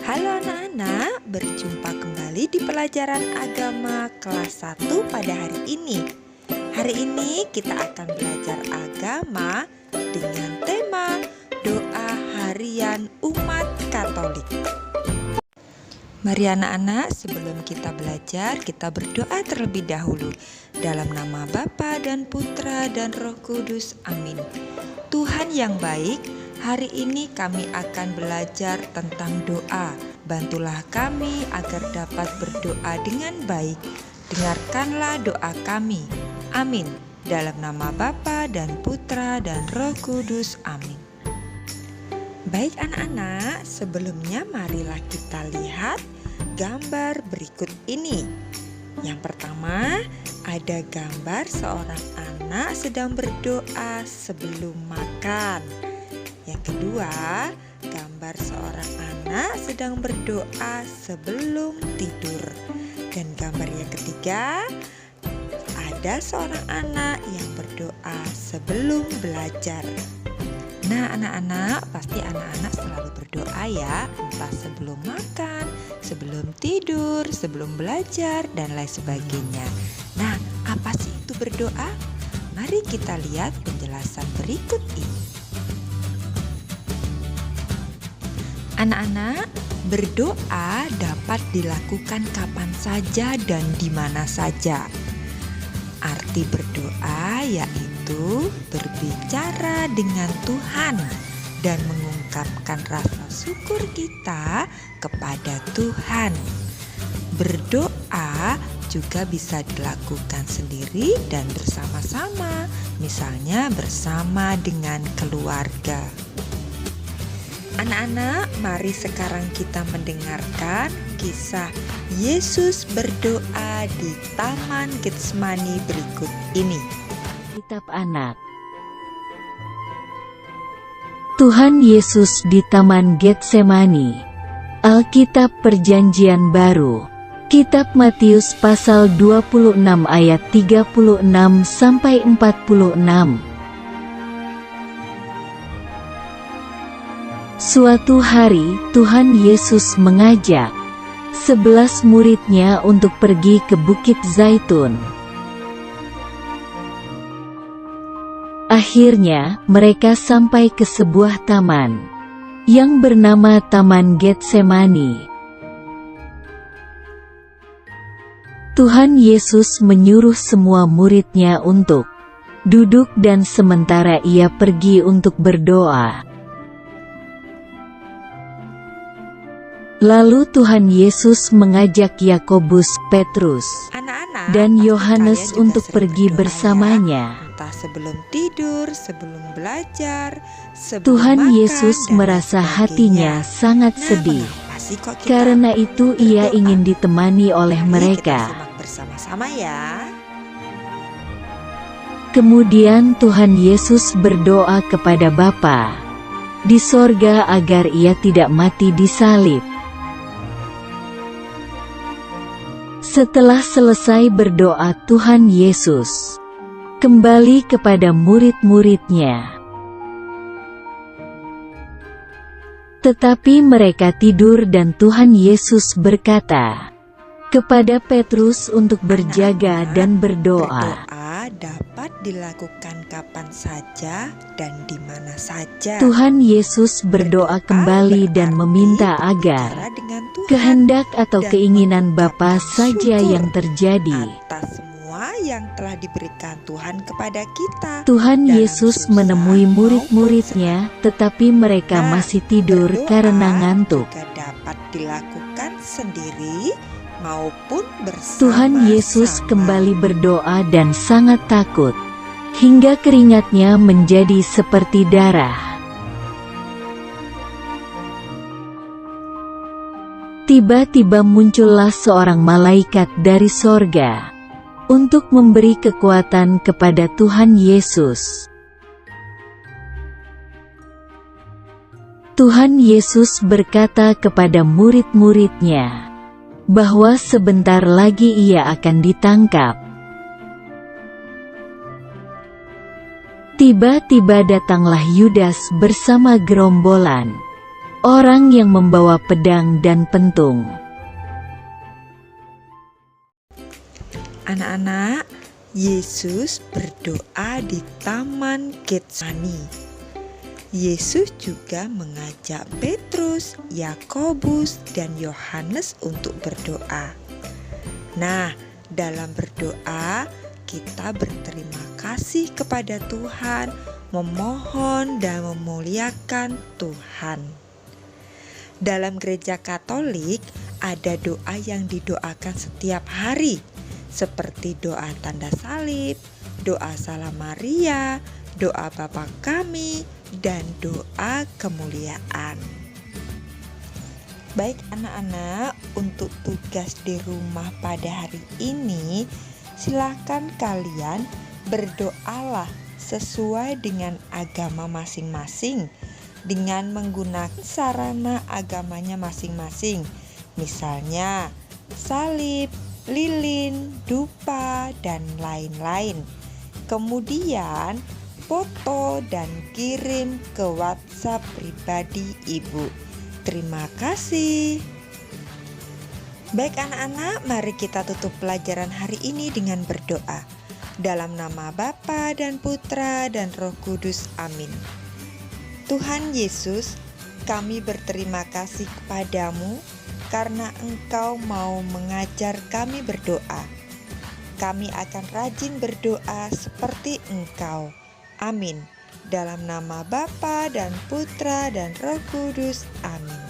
Halo anak-anak, berjumpa kembali di pelajaran agama kelas 1 pada hari ini. Hari ini kita akan belajar agama dengan tema doa harian umat Katolik. Mari anak-anak, sebelum kita belajar, kita berdoa terlebih dahulu. Dalam nama Bapa dan Putra dan Roh Kudus, amin. Tuhan yang baik, hari ini kami akan belajar tentang doa. Bantulah kami agar dapat berdoa dengan baik. Dengarkanlah doa kami. Amin. Dalam nama Bapa dan Putra dan Roh Kudus, amin. Baik anak-anak, sebelumnya marilah kita lihat gambar berikut ini. Yang pertama, ada gambar seorang anak sedang berdoa sebelum makan. Yang kedua, gambar seorang anak sedang berdoa sebelum tidur. Dan gambar yang ketiga, ada seorang anak yang berdoa sebelum belajar. Nah anak-anak, pasti anak-anak selalu berdoa ya, entah sebelum makan, sebelum tidur, sebelum belajar, dan lain sebagainya. Nah, apa sih itu berdoa? Mari kita lihat penjelasan berikut ini. Anak-anak, berdoa dapat dilakukan kapan saja dan di mana saja. Arti berdoa yaitu berbicara dengan Tuhan dan mengungkapkan rasa syukur kita kepada Tuhan. Berdoa juga bisa dilakukan sendiri dan bersama-sama, misalnya bersama dengan keluarga. Anak-anak, mari sekarang kita mendengarkan kisah Yesus berdoa di Taman Getsemani berikut ini. Kitab Anak. Tuhan Yesus di Taman Getsemani. Alkitab Perjanjian Baru. Kitab Matius pasal 26 ayat 36 sampai 46. Suatu hari, Tuhan Yesus mengajak 11 murid-Nya untuk pergi ke Bukit Zaitun. Akhirnya, mereka sampai ke sebuah taman yang bernama Taman Getsemani. Tuhan Yesus menyuruh semua murid-Nya untuk duduk dan sementara Ia pergi untuk berdoa. Lalu Tuhan Yesus mengajak Yakobus, Petrus, dan Yohanes untuk pergi bersamanya. Entah sebelum tidur, sebelum belajar, sebelum Tuhan makan, Yesus dan merasa hatinya sangat sedih. Karena itu Ia berdoa? ingin ditemani oleh Mari mereka. kita simak bersama-sama ya. Kemudian Tuhan Yesus berdoa kepada Bapa di sorga agar Ia tidak mati disalib. Setelah selesai berdoa, Tuhan Yesus kembali kepada murid-murid-Nya. Tetapi mereka tidur dan Tuhan Yesus berkata kepada Petrus untuk berjaga dan berdoa. Berdoa dapat dilakukan kapan saja dan di mana saja. Tuhan Yesus berdoa kembali dan meminta agar kehendak atau keinginan Bapa saja yang terjadi. Atas semua yang telah diberikan Tuhan kepada kita. Tuhan dalam Yesus susah menemui maupun murid-muridnya, tetapi mereka masih tidur berdoa karena ngantuk. juga dapat dilakukan sendiri maupun bersama-sama. Tuhan Yesus kembali berdoa dan sangat takut, hingga keringatnya menjadi seperti darah. Tiba-tiba muncullah seorang malaikat dari sorga untuk memberi kekuatan kepada Tuhan Yesus. Tuhan Yesus berkata kepada murid-murid-Nya bahwa sebentar lagi Ia akan ditangkap. Tiba-tiba datanglah Yudas bersama gerombolan orang yang membawa pedang dan pentung. Anak-anak, Yesus berdoa di Taman Getsemani. Yesus juga mengajak Petrus, Yakobus, dan Yohanes untuk berdoa. Nah, dalam berdoa kita berterima kasih kepada Tuhan, memohon dan memuliakan Tuhan. Dalam gereja Katolik ada doa yang didoakan setiap hari, seperti doa tanda salib, doa Salam Maria, doa Bapa Kami, dan doa kemuliaan. Baik anak-anak, untuk tugas di rumah pada hari ini, silakan kalian berdoalah sesuai dengan agama masing-masing, dengan menggunakan sarana agamanya masing-masing. Misalnya salib, lilin, dupa, dan lain-lain. Kemudian foto dan kirim ke WhatsApp pribadi Ibu. Terima kasih. Baik anak-anak, mari kita tutup pelajaran hari ini dengan berdoa. Dalam nama Bapa dan Putra dan Roh Kudus. Amin. Tuhan Yesus, kami berterima kasih kepadamu karena Engkau mau mengajar kami berdoa. Kami akan rajin berdoa seperti Engkau. Amin. Dalam nama Bapa dan Putra dan Roh Kudus. Amin.